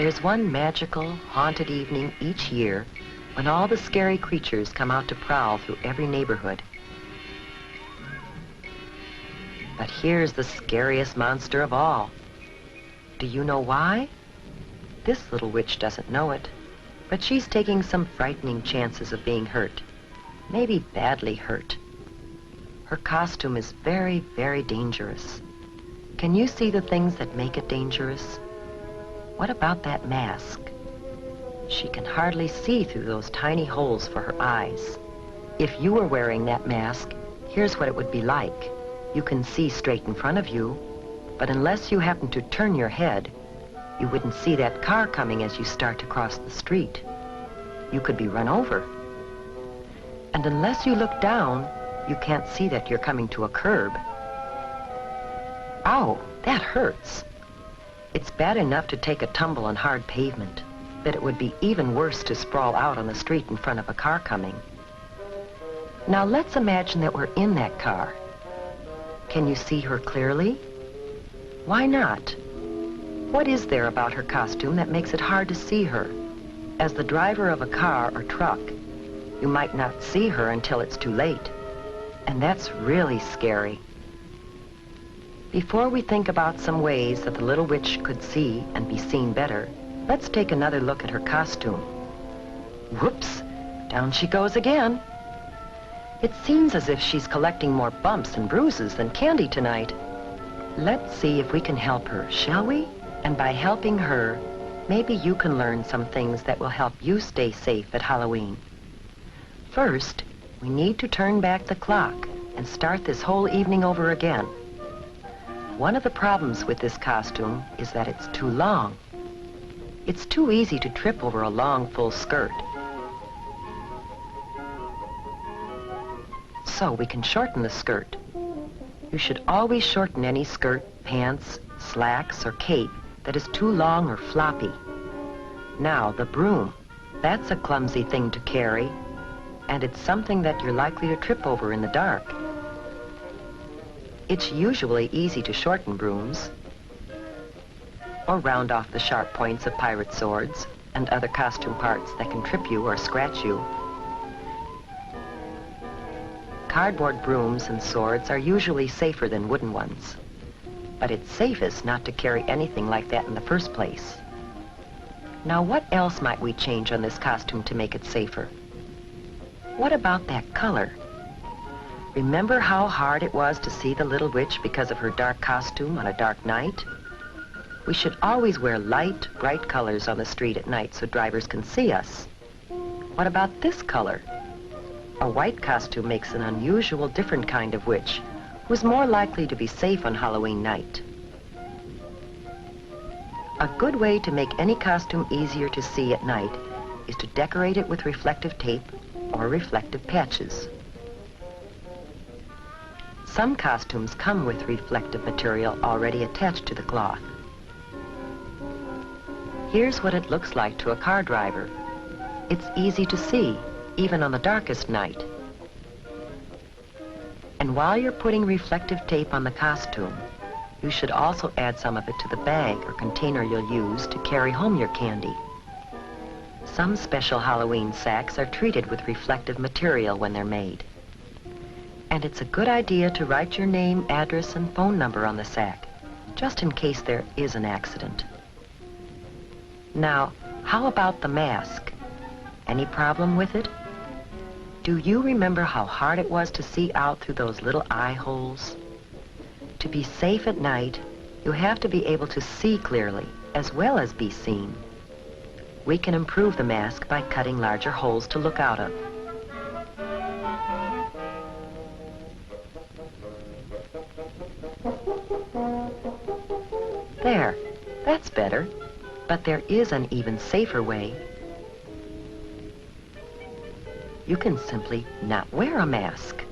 There's one magical, haunted evening each year when all the scary creatures come out to prowl through every neighborhood. But here's the scariest monster of all. Do you know why? This little witch doesn't know it, but she's taking some frightening chances of being hurt, maybe badly hurt. Her costume is very, very dangerous. Can you see the things that make it dangerous? What about that mask? She can hardly see through those tiny holes for her eyes. If you were wearing that mask, here's what it would be like. You can see straight in front of you, but unless you happen to turn your head, you wouldn't see that car coming as you start to cross the street. You could be run over. And unless you look down, you can't see that you're coming to a curb. Ow, that hurts. It's bad enough to take a tumble on hard pavement, but it would be even worse to sprawl out on the street in front of a car coming. Now let's imagine that we're in that car. Can you see her clearly? Why not? What is there about her costume that makes it hard to see her? As the driver of a car or truck, you might not see her until it's too late. And that's really scary. Before we think about some ways that the little witch could see and be seen better, let's take another look at her costume. Whoops, down she goes again. It seems as if she's collecting more bumps and bruises than candy tonight. Let's see if we can help her, shall we? And by helping her, maybe you can learn some things that will help you stay safe at Halloween. First, we need to turn back the clock and start this whole evening over again. One of the problems with this costume is that it's too long. It's too easy to trip over a long, full skirt. So we can shorten the skirt. You should always shorten any skirt, pants, slacks, or cape that is too long or floppy. Now, the broom. That's a clumsy thing to carry, and it's something that you're likely to trip over in the dark. It's usually easy to shorten brooms or round off the sharp points of pirate swords and other costume parts that can trip you or scratch you. Cardboard brooms and swords are usually safer than wooden ones, but it's safest not to carry anything like that in the first place. Now, what else might we change on this costume to make it safer? What about that color? Remember how hard it was to see the little witch because of her dark costume on a dark night? We should always wear light, bright colors on the street at night so drivers can see us. What about this color? A white costume makes an unusual, different kind of witch who's more likely to be safe on Halloween night. A good way to make any costume easier to see at night is to decorate it with reflective tape or reflective patches. Some costumes come with reflective material already attached to the cloth. Here's what it looks like to a car driver. It's easy to see, even on the darkest night. And while you're putting reflective tape on the costume, you should also add some of it to the bag or container you'll use to carry home your candy. Some special Halloween sacks are treated with reflective material when they're made. And it's a good idea to write your name, address, and phone number on the sack, just in case there is an accident. Now, how about the mask? Any problem with it? Do you remember how hard it was to see out through those little eye holes? To be safe at night, you have to be able to see clearly, as well as be seen. We can improve the mask by cutting larger holes to look out of. There, that's better, but there is an even safer way. You can simply not wear a mask.